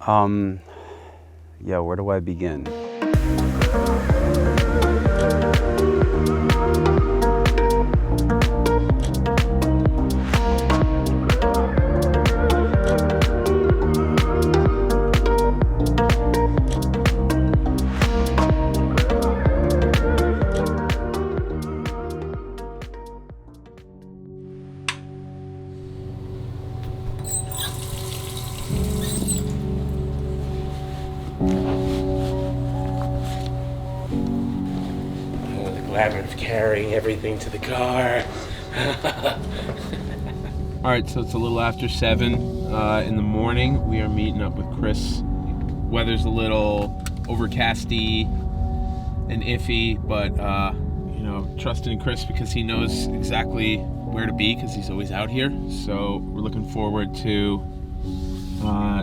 Yeah, where do I begin? Of carrying everything to the car. All right, so it's a little after 7 in the morning. We are meeting up with Chris. Weather's a little overcasty and iffy, but you know, trusting Chris because he knows exactly where to be because he's always out here. So we're looking forward to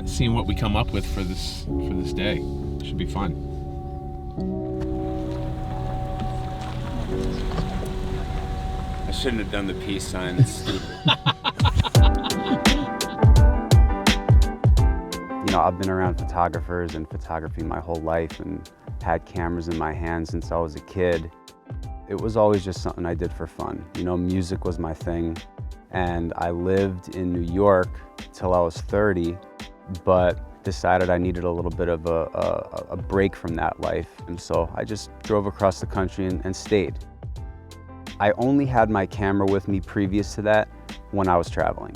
seeing what we come up with for this day. Should be fun. I shouldn't have done the peace sign, it's stupid. You know, I've been around photographers and photography my whole life and had cameras in my hands since I was a kid. It was always just something I did for fun. You know, music was my thing. And I lived in New York till I was 30, but decided I needed a little bit of a break from that life. And so I just drove across the country and stayed. I only had my camera with me previous to that when I was traveling.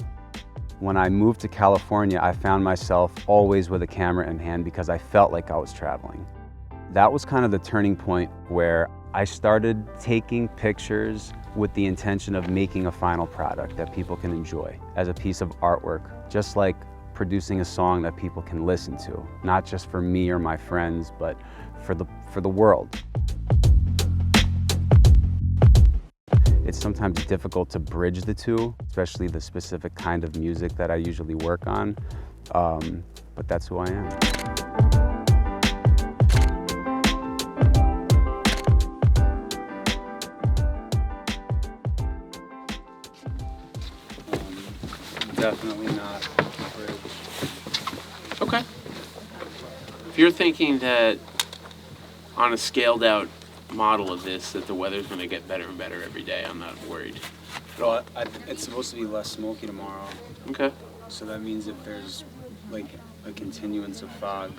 When I moved to California, I found myself always with a camera in hand because I felt like I was traveling. That was kind of the turning point where I started taking pictures with the intention of making a final product that people can enjoy as a piece of artwork, just like producing a song that people can listen to, not just for me or my friends, but for the world. It's sometimes difficult to bridge the two, especially the specific kind of music that I usually work on, but that's who I am. Definitely not a bridge. Okay. If you're thinking that on a scaled out model of this, that the weather's going to get better and better every day, I'm not worried. Well, it's supposed to be less smoky tomorrow. Okay. So that means if there's like a continuance of fog,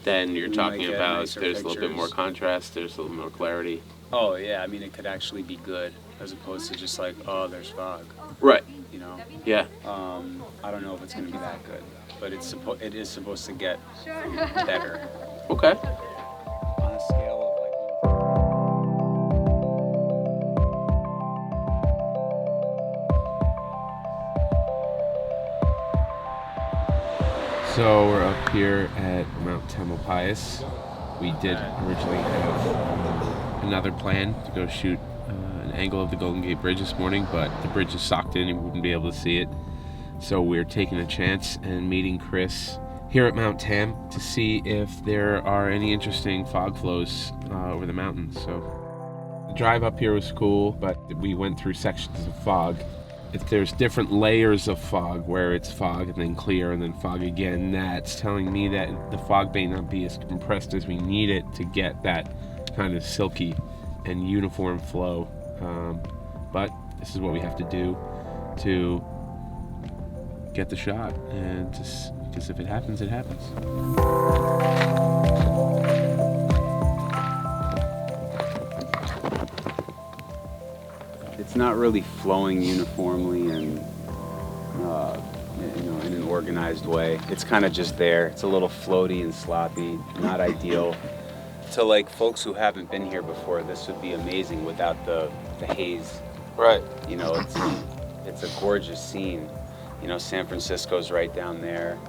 Then you're talking about nicer there's a little bit more pictures. contrast, there's a little more clarity. Oh yeah, I mean it could actually be good as opposed to just like, oh, there's fog, Right. you know. Yeah. I don't know if it's going to be that good, but it is supposed to get better. Okay. On a scale of like So we're up here at Mount Tamalpais. We did originally have another plan to go shoot an angle of the Golden Gate Bridge this morning, but the bridge is socked in and we wouldn't be able to see it. So we're taking a chance and meeting Chris here at Mount Tam to see if there are any interesting fog flows over the mountains. So the drive up here was cool, but we went through sections of fog. If there's different layers of fog where it's fog and then clear and then fog again, that's telling me that the fog may not be as compressed as we need it to get that kind of silky and uniform flow. But this is what we have to do to get the shot, and because if it happens, it happens. it's not really flowing uniformly and you know, in an organized way. It's kind of just there. It's a little floaty and sloppy, not ideal. To like folks who haven't been here before, this would be amazing without the haze. Right. You know, it's a gorgeous scene. You know, San Francisco's right down there.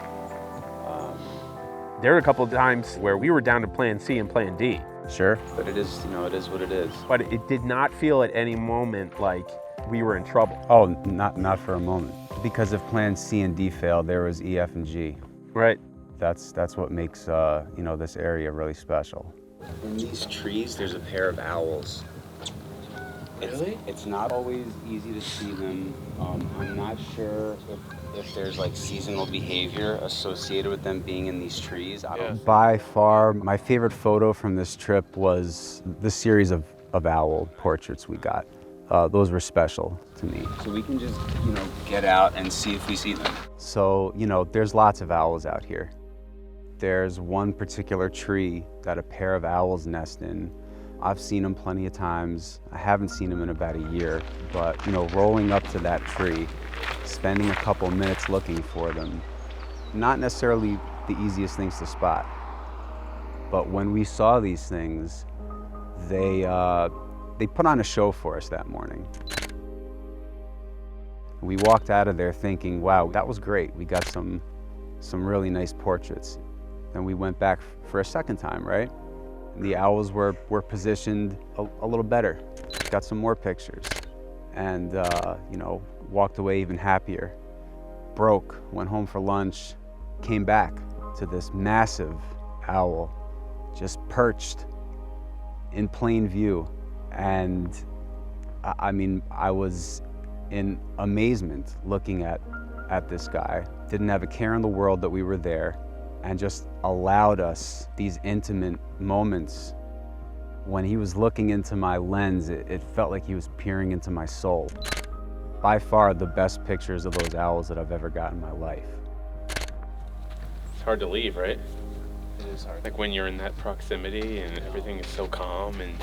There were a couple of times where we were down to plan C and plan D. Sure. But it is, you know, it is what it is. But it did not feel at any moment like we were in trouble. Oh, not for a moment. Because if plans C and D failed, there was E, F, and G. Right. That's what makes you know, this area really special. In these trees, there's a pair of owls. Really? It's not always easy to see them. I'm not sure if there's like seasonal behavior associated with them being in these trees. By far, my favorite photo from this trip was the series of owl portraits we got. Those were special to me. So we can just, get out and see if we see them. So, there's lots of owls out here. There's one particular tree that a pair of owls nest in. I've seen them plenty of times. I haven't seen them in about a year, but rolling up to that tree, spending a couple minutes looking for them, not necessarily the easiest things to spot. But when we saw these things, they put on a show for us that morning. We walked out of there thinking, wow, that was great. We got some really nice portraits. Then we went back for a second time, right? The owls were positioned a little better. Got some more pictures, and walked away even happier. Broke, went home for lunch, came back to this massive owl, just perched in plain view. And I was in amazement looking at this guy. Didn't have a care in the world that we were there, and just allowed us these intimate moments. When he was looking into my lens, it felt like he was peering into my soul. By far the best pictures of those owls that I've ever got in my life. It's hard to leave, right? It is hard. Like when you're in that proximity and everything is so calm. And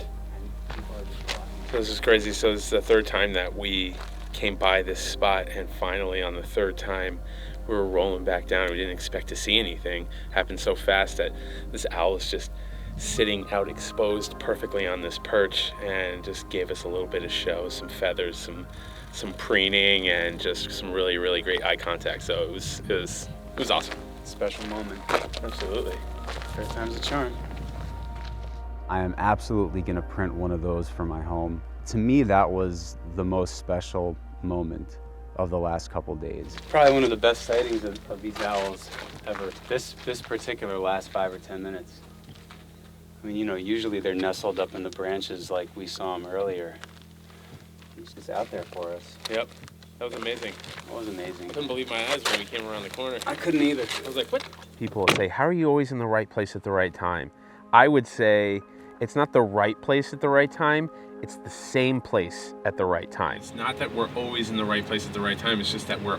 so this is crazy. So this is the third time that we came by this spot, and finally on the third time we were rolling back down. We didn't expect to see anything. Happened so fast that this owl is just sitting out exposed perfectly on this perch, and just gave us a little bit of show, some feathers, some preening, and just some really, really great eye contact. So it was awesome. Special moment. Absolutely. Third time's a charm. I am absolutely gonna print one of those for my home. To me, that was the most special moment of the last couple days. Probably one of the best sightings of these owls ever. This particular last 5 or 10 minutes. I mean, usually they're nestled up in the branches like we saw them earlier. He's just out there for us. Yep. That was amazing. That was amazing. I couldn't believe my eyes when we came around the corner. I couldn't either. I was like, what? People will say, how are you always in the right place at the right time? I would say it's not the right place at the right time. It's the same place at the right time. It's not that we're always in the right place at the right time. It's just that we're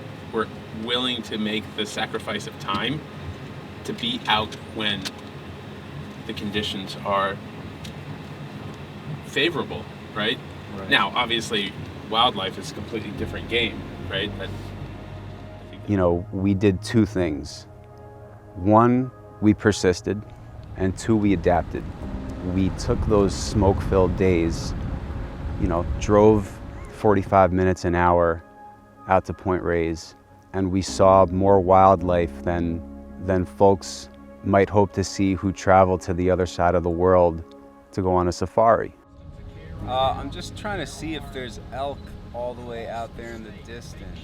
willing to make the sacrifice of time to be out when the conditions are favorable, right? Now, obviously, wildlife is a completely different game, right? But we did two things. One, we persisted, and two, we adapted. We took those smoke-filled days, drove 45 minutes an hour out to Point Reyes, and we saw more wildlife than folks might hope to see who travel to the other side of the world to go on a safari. I'm just trying to see if there's elk all the way out there in the distance.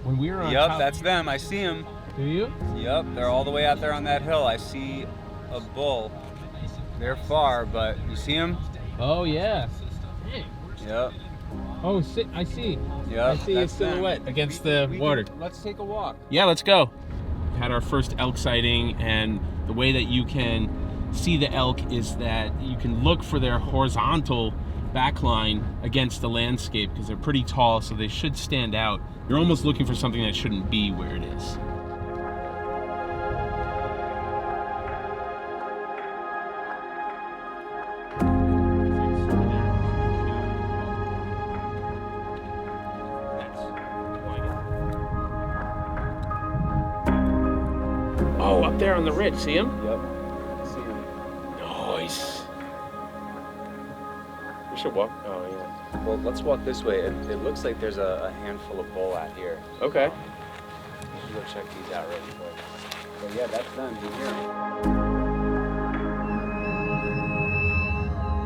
when we were on Yep, that's them. I see them. Do you? Yep, they're all the way out there on that hill. I see a bull. They're far, but you see them? Oh yeah. Hey. Yep. Oh, I see. Yep, I see a that's them. silhouette against the water. Let's take a walk. Yeah, let's go. Had our first elk sighting, and the way that you can see the elk is that you can look for their horizontal backline against the landscape because they're pretty tall, so they should stand out. You're almost looking for something that shouldn't be where it is. Oh, up there on the ridge, see him? Yep. See him. Nice. We should walk. Oh, yeah. Well, let's walk this way. It looks like there's a handful of bull out here. Okay. We should go check these out really quick. But yeah, that's them.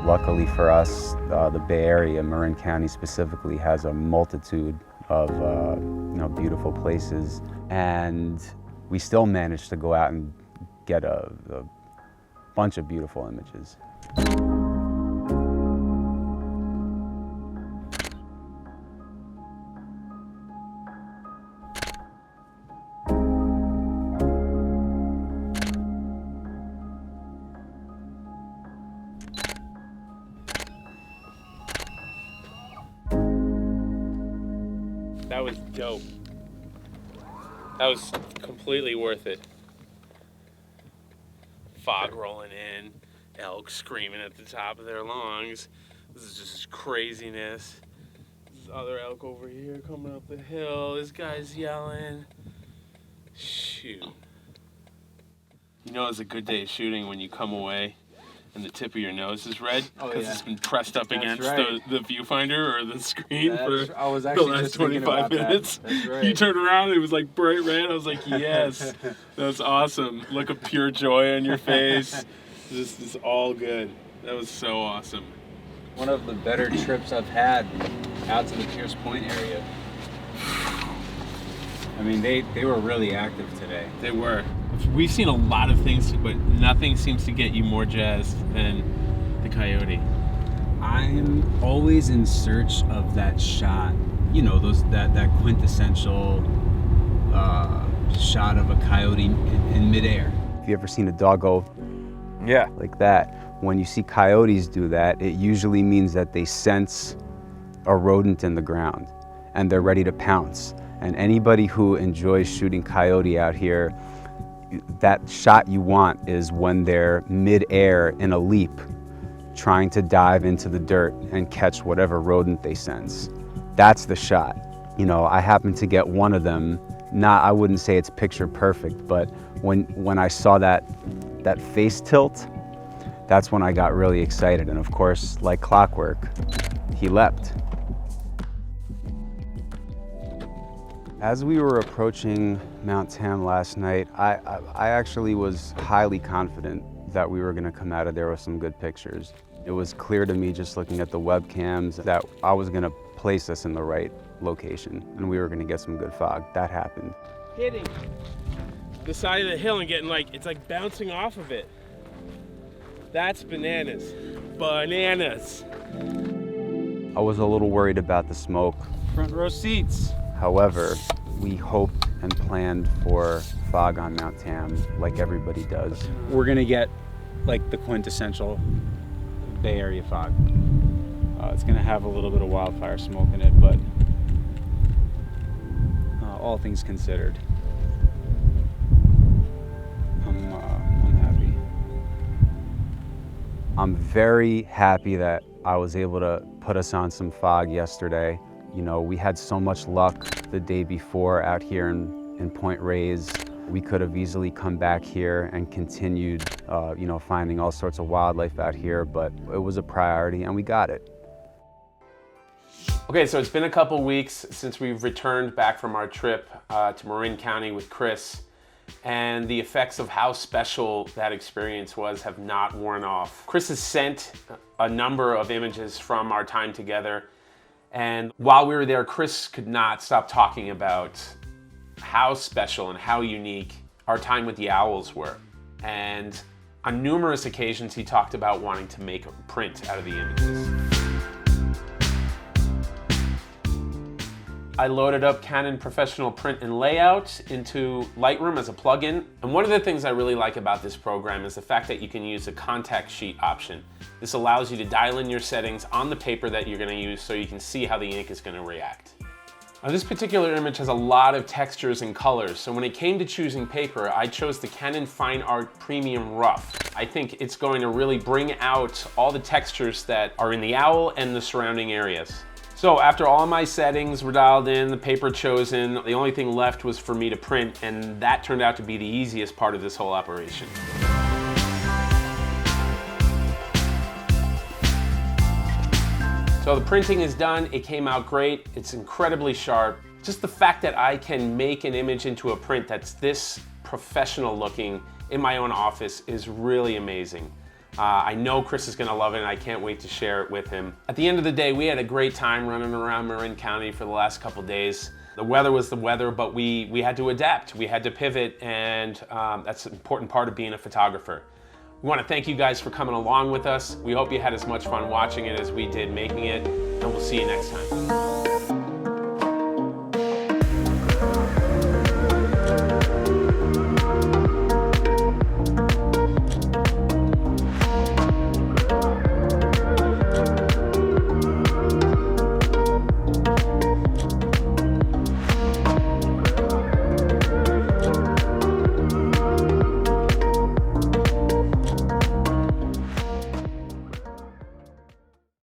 Luckily for us, the Bay Area, Marin County specifically, has a multitude of beautiful places, and we still managed to go out and get a bunch of beautiful images. That was dope. That was completely worth it. Fog rolling in, elk screaming at the top of their lungs. This is just craziness. This other elk over here coming up the hill. This guy's yelling. Shoot. You know it's a good day of shooting when you come away and the tip of your nose is red because it's been pressed up against the viewfinder or the screen for the last 25 minutes. That's right. You turned around and it was like bright red. I was like, yes, that's awesome. Look of pure joy on your face. This is all good. That was so awesome. One of the better trips I've had out to the Pierce Point area. I mean, they were really active today. They were. We've seen a lot of things, but nothing seems to get you more jazzed than the Coyote. I'm always in search of that shot, you know, that quintessential shot of a coyote in midair. Have you ever seen a doggo? Yeah. Like that. When you see coyotes do that, it usually means that they sense a rodent in the ground and they're ready to pounce. And anybody who enjoys shooting coyote out here, that shot you want is when they're mid-air in a leap, trying to dive into the dirt and catch whatever rodent they sense. That's the shot. You know, I happened to get one of them. I wouldn't say it's picture perfect, but when I saw that face tilt, that's when I got really excited. And of course, like clockwork, he leapt. As we were approaching Mount Tam last night, I actually was highly confident that we were gonna come out of there with some good pictures. It was clear to me just looking at the webcams that I was gonna place us in the right location and we were gonna get some good fog. That happened. Hitting the side of the hill and getting it's like bouncing off of it. That's bananas. Bananas. I was a little worried about the smoke. Front row seats. However, we hoped and planned for fog on Mount Tam like everybody does. We're gonna get like the quintessential Bay Area fog. It's gonna have a little bit of wildfire smoke in it, but all things considered, I'm happy. I'm very happy that I was able to put us on some fog yesterday. You know, we had so much luck the day before out here in Point Reyes. We could have easily come back here and continued, you know, finding all sorts of wildlife out here, but it was a priority and we got it. Okay, so it's been a couple weeks since we've returned back from our trip to Marin County with Chris, and the effects of how special that experience was have not worn off. Chris has sent a number of images from our time together, and while we were there, Chris could not stop talking about how special and how unique our time with the owls were. And on numerous occasions, he talked about wanting to make a print out of the images. I loaded up Canon Professional Print and Layout into Lightroom as a plugin. And one of the things I really like about this program is the fact that you can use a contact sheet option. This allows you to dial in your settings on the paper that you're gonna use so you can see how the ink is gonna react. Now, this particular image has a lot of textures and colors, so when it came to choosing paper, I chose the Canon Fine Art Premium Rough. I think it's going to really bring out all the textures that are in the owl and the surrounding areas. So after all my settings were dialed in, the paper chosen, the only thing left was for me to print, and that turned out to be the easiest part of this whole operation. So the printing is done, it came out great, it's incredibly sharp. Just the fact that I can make an image into a print that's this professional looking in my own office is really amazing. I know Chris is gonna love it and I can't wait to share it with him. At the end of the day, we had a great time running around Marin County for the last couple days. The weather was the weather, but we had to adapt, we had to pivot, and that's an important part of being a photographer. We want to thank you guys for coming along with us. We hope you had as much fun watching it as we did making it, and we'll see you next time.